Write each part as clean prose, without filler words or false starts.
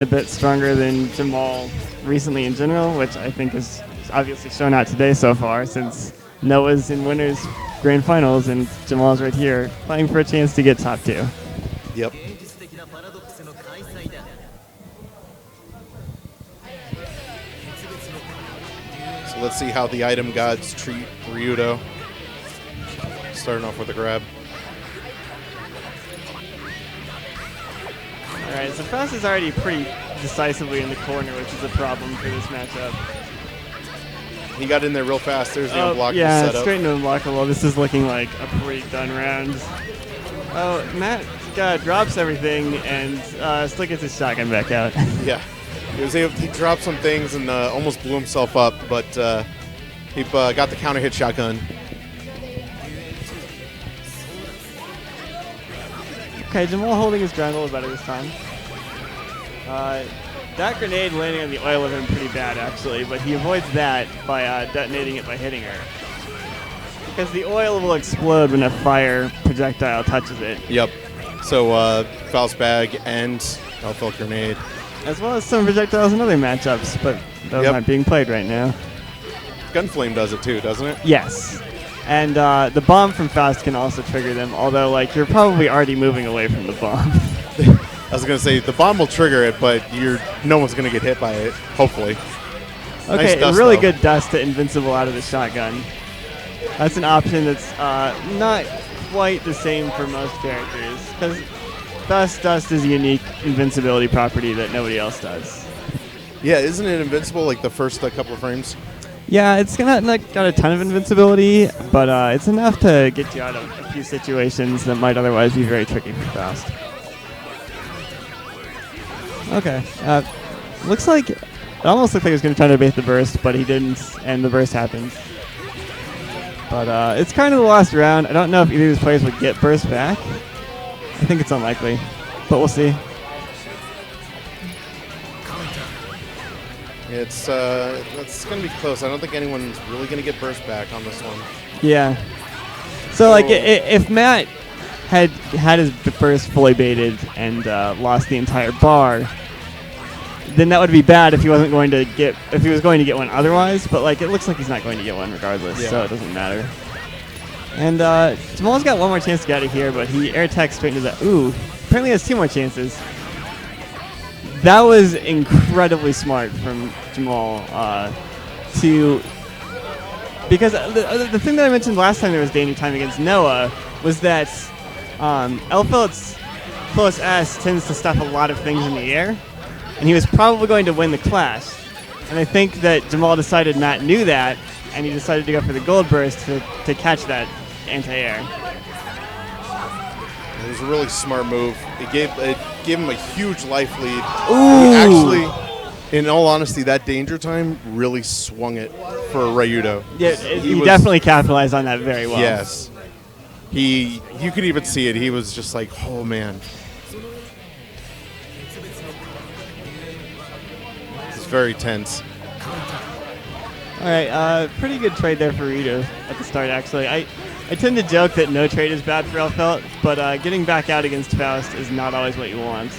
a bit stronger than Jamal recently in general, which I think is obviously shown out today so far, since Noah's in winners grand finals and Jamal's right here playing for a chance to get top 2. Yep. So let's see how the item gods treat Ryudo. Starting off with a grab. Alright, so Faust is already pretty decisively in the corner, which is a problem for this matchup. He got in there real fast. There's the unblockable yeah, setup. straight into unblockable. This is looking like a pretty done round. Oh, Matt drops everything and still gets his shotgun back out. Yeah. He dropped some things and almost blew himself up, but he got the counter hit shotgun. Okay, Jamal holding his ground a little better this time. That grenade landing on the oil would have been pretty bad, actually, but he avoids that by detonating it by hitting her. Because the oil will explode when a fire projectile touches it. Yep. So, Faust Bag and Elfelt Grenade. As well as some projectiles in other matchups, but those aren't being played right now. Gunflame does it too, doesn't it? Yes. And the bomb from Faust can also trigger them, although like you're probably already moving away from the bomb. I was going to say, the bomb will trigger it, but no one's going to get hit by it, hopefully. Okay, nice dust, really though. good dust to Invincible out of the shotgun. That's an option that's not quite the same for most characters, because dust is a unique invincibility property that nobody else does. Yeah, isn't it invincible like the first couple of frames? Yeah, it's not got a ton of invincibility, but it's enough to get you out of a few situations that might otherwise be very tricky for Faust. Okay, looks like it almost looked like he was going to try to bait the burst, but he didn't, and the burst happened. But it's kind of the last round. I don't know if either of these players would get burst back. I think it's unlikely, but we'll see. It's going to be close. I don't think anyone's really going to get burst back on this one. Yeah. So like, if Matt had his burst fully baited and lost the entire bar, then that would be bad if he wasn't going to get one otherwise. But like, it looks like he's not going to get one regardless, so it doesn't matter. And Jamal's got one more chance to get out of here, but he air attacks straight into that. Ooh, apparently has 2 more chances. That was incredibly smart from Jamal because the thing that I mentioned last time there was danger time against Noah was that Elfelt's close S tends to stuff a lot of things in the air, and he was probably going to win the clash. And I think that Jamal decided Matt knew that, and he decided to go for the gold burst to catch that anti-air. It was a really smart move. It gave him a huge life lead. Ooh. Actually, in all honesty, that danger time really swung it for Ryudo. Yeah, he definitely capitalized on that very well. Yes. You could even see it. He was just like, oh man. It's very tense. All right, pretty good trade there for Ryudo at the start, actually. I tend to joke that no trade is bad for Elfelt, but getting back out against Faust is not always what you want.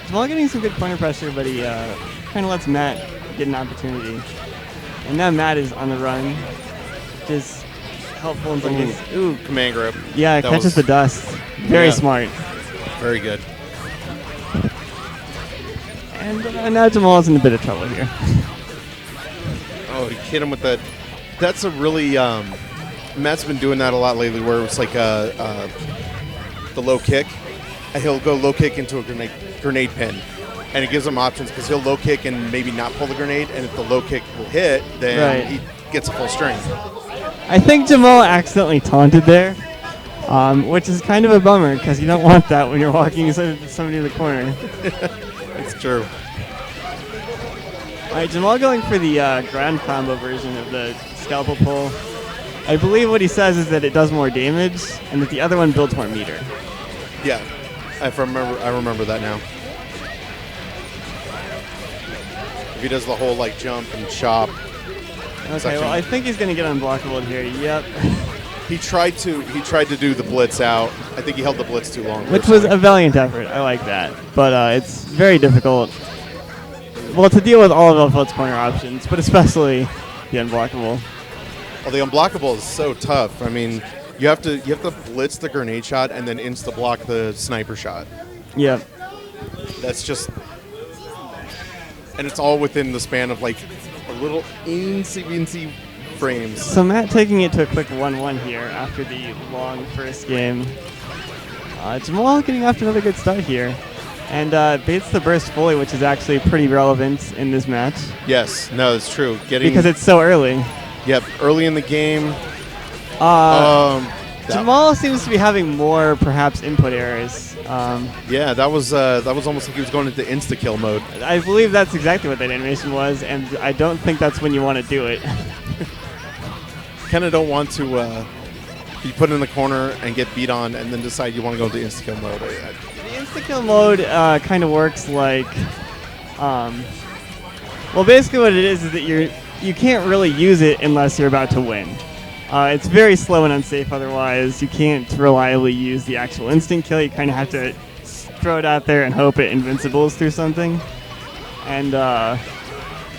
Jamal getting some good corner pressure, but he kind of lets Matt get an opportunity. And now Matt is on the run, which is helpful in some cases. Ooh, command grip. Yeah, it catches the dust. Very smart. Very good. And now Jamal's in a bit of trouble here. Oh, he hit him with that. That's a really Matt's been doing that a lot lately, where it's like the low kick, and he'll go low kick into a grenade pin, and it gives him options because he'll low kick and maybe not pull the grenade, and if the low kick will hit, then he gets a full string. I think Jamal accidentally taunted there, which is kind of a bummer because you don't want that when you're walking somebody in the corner. It's true. All right, Jamal going for the ground combo version of the scalpel pull. I believe what he says is that it does more damage and that the other one builds more meter. Yeah, I remember that now. If he does the whole like jump and chop. Okay, well I think he's going to get unblockable here. Yep. He tried to do the blitz out. I think he held the blitz too long. Which was a valiant effort. I like that. But it's very difficult. Well, to deal with all of Elfield's corner options, but especially the unblockable. Well, the unblockable is so tough. I mean, you have to blitz the grenade shot and then insta block the sniper shot. Yep. That's just, and it's all within the span of like a little incy frames. So Matt taking it to a quick 1-1 here after the long first game. Jamal getting off to another good start here. And baits the burst fully, which is actually pretty relevant in this match. Yes, no, it's true. Because it's so early. Yep, early in the game. Jamal seems to be having more, perhaps, input errors. Yeah, that was almost like he was going into insta-kill mode. I believe that's exactly what that animation was, and I don't think that's when you want to do it. Kind of don't want to be put in the corner and get beat on and then decide you want to go into insta-kill mode. The insta-kill mode kind of works like... well, basically what it is that you can't really use it unless you're about to win. It's very slow and unsafe otherwise. You can't reliably use the actual instant kill. You kind of have to throw it out there and hope it invincibles through something. And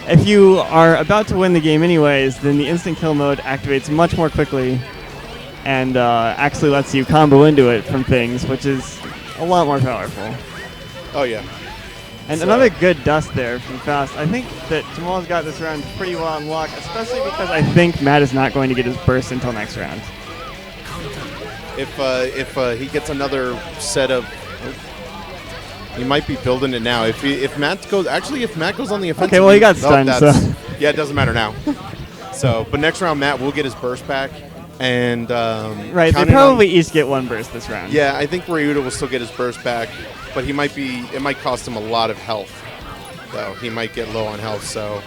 if you are about to win the game anyways, then the instant kill mode activates much more quickly and actually lets you combo into it from things, which is a lot more powerful. Oh, yeah. And another good dust there from Fast. I think that Jamal's got this round pretty well on lock, especially because I think Matt is not going to get his burst until next round. If he gets another set of... He might be building it now. If Matt goes on the offensive... Okay, well, he got stunned, so... Yeah, it doesn't matter now. But next round, Matt will get his burst back. And right, they probably each get one burst this round. Yeah, I think Ryuta will still get his burst back. But it might cost him a lot of health, though. He might get low on health, so...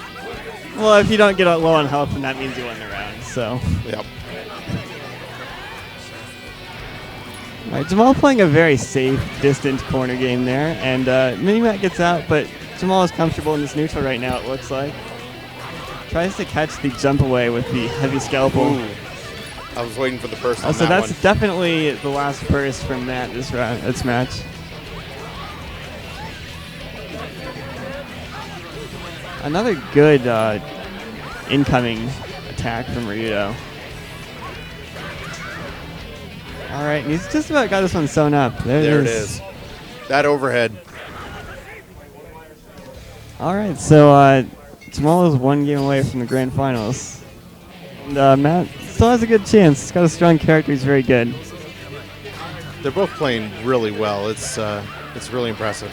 Well, if you don't get low on health, then that means you win the round, so... Yep. All right, Jamal playing a very safe, distant corner game there, and Minimat gets out, but Jamal is comfortable in this neutral right now, it looks like. Tries to catch the jump away with the heavy scalpel. Ooh. I was waiting for the burst on so that that's definitely the last burst from Matt this match. Another good incoming attack from Ryuto. All right, and he's just about got this one sewn up. There it is. That overhead. All right, so Jamal is one game away from the grand finals. And Matt still has a good chance. He's got a strong character. He's very good. They're both playing really well. It's really impressive.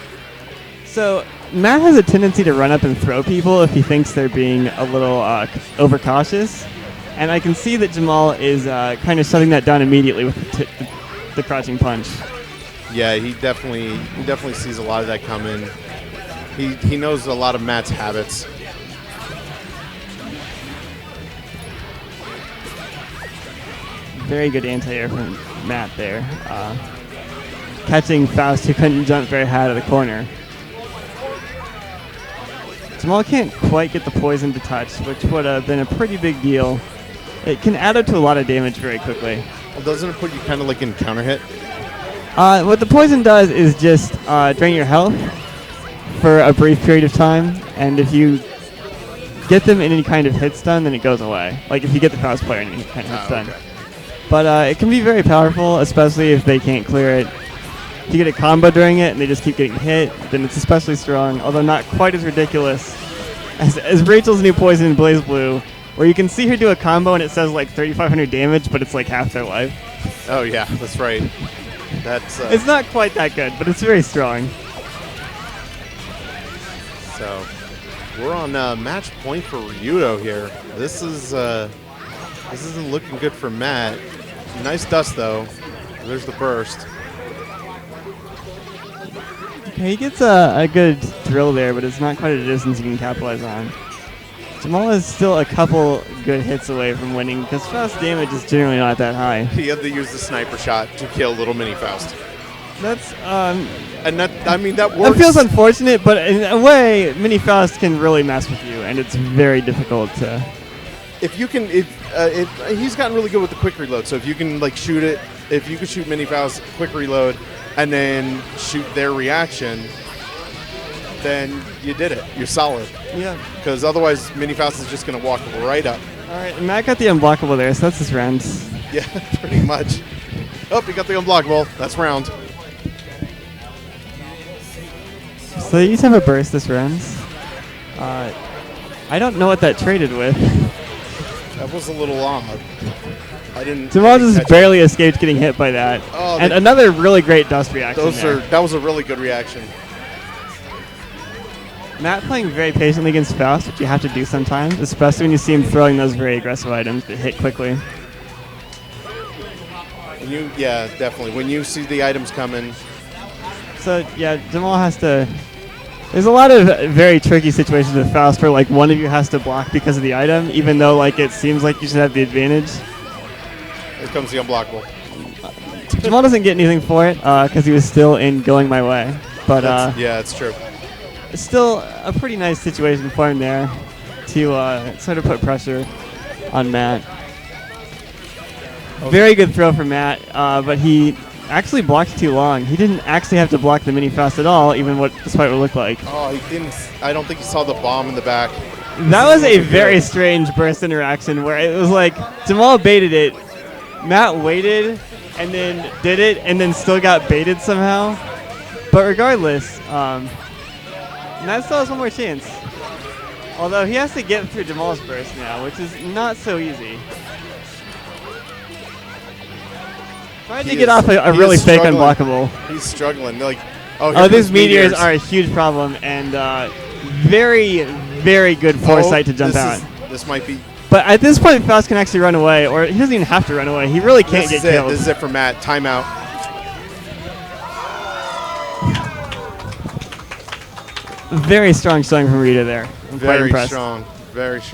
So Matt has a tendency to run up and throw people if he thinks they're being a little overcautious. And I can see that Jamal is kind of shutting that down immediately with the crouching punch. Yeah, he definitely sees a lot of that coming. He knows a lot of Matt's habits. Very good anti-air from Matt there. Catching Faust, who couldn't jump very high out of the corner. Jamal can't quite get the poison to touch, which would have been a pretty big deal. It can add up to a lot of damage very quickly. Well, doesn't it put you kind of like in counter hit? What the poison does is just drain your health for a brief period of time, and if you get them in any kind of hit stun, then it goes away. Like if you get the Faust player in any kind of hit stun. Okay. But it can be very powerful, especially if they can't clear it. If you get a combo during it and they just keep getting hit, then it's especially strong, although not quite as ridiculous as Rachel's new poison in Blaze Blue, where you can see her do a combo and it says like 3,500 damage, but it's like half their life. Oh yeah, that's right. That's it's not quite that good, but it's very strong. So we're on match point for Ryuto here. This isn't looking good for Matt. Nice dust though. There's the burst. Okay, he gets a good drill there, but it's not quite a distance he can capitalize on. Jamal is still a couple good hits away from winning because Faust damage is generally not that high. He had to use the sniper shot to kill little mini Faust. That's and that works. That feels unfortunate, but in a way, mini Faust can really mess with you, and it's very difficult to if you can, he's gotten really good with the quick reload. So if you can like shoot it, if you can shoot Mini Faust quick reload and then shoot their reaction, then you did it. You're solid. Yeah. Because otherwise, Mini Faust is just going to walk right up. All right, and Matt got the unblockable there, so that's his round. Yeah, pretty much. Oh, he got the unblockable. That's round. So you have a burst this round. I don't know what that traded with. That was a little odd. I didn't. Jamal just barely escaped getting hit by that. Oh, and another really great dust reaction. That was a really good reaction. Matt playing very patiently against Faust, which you have to do sometimes, especially when you see him throwing those very aggressive items that hit quickly. Yeah, definitely. When you see the items coming. So yeah, Jamal has to. There's a lot of very tricky situations with Faust where like one of you has to block because of the item, even though like it seems like you should have the advantage. Here comes the unblockable. Jamal doesn't get anything for it because he was still in going my way, but yeah, it's true. It's still a pretty nice situation for him there to sort of put pressure on Matt. Okay. Very good throw from Matt, but he actually blocked too long. He didn't actually have to block the Mini Faust at all, despite what it looked like. Oh, he didn't. I don't think he saw the bomb in the back. That was a very strange burst interaction where it was like Jamal baited it, Matt waited, and then did it, and then still got baited somehow. But regardless, Matt still has one more chance. Although he has to get through Jamal's burst now, which is not so easy. Trying to get off a really fake unblockable. He's struggling. Like, these meteors are a huge problem, and very, very good foresight to jump out. This might be. But at this point, Faust can actually run away, or he doesn't even have to run away. He really can't get killed. This is it for Matt. Timeout. Very strong showing from Rita there. I'm quite impressed. Very strong.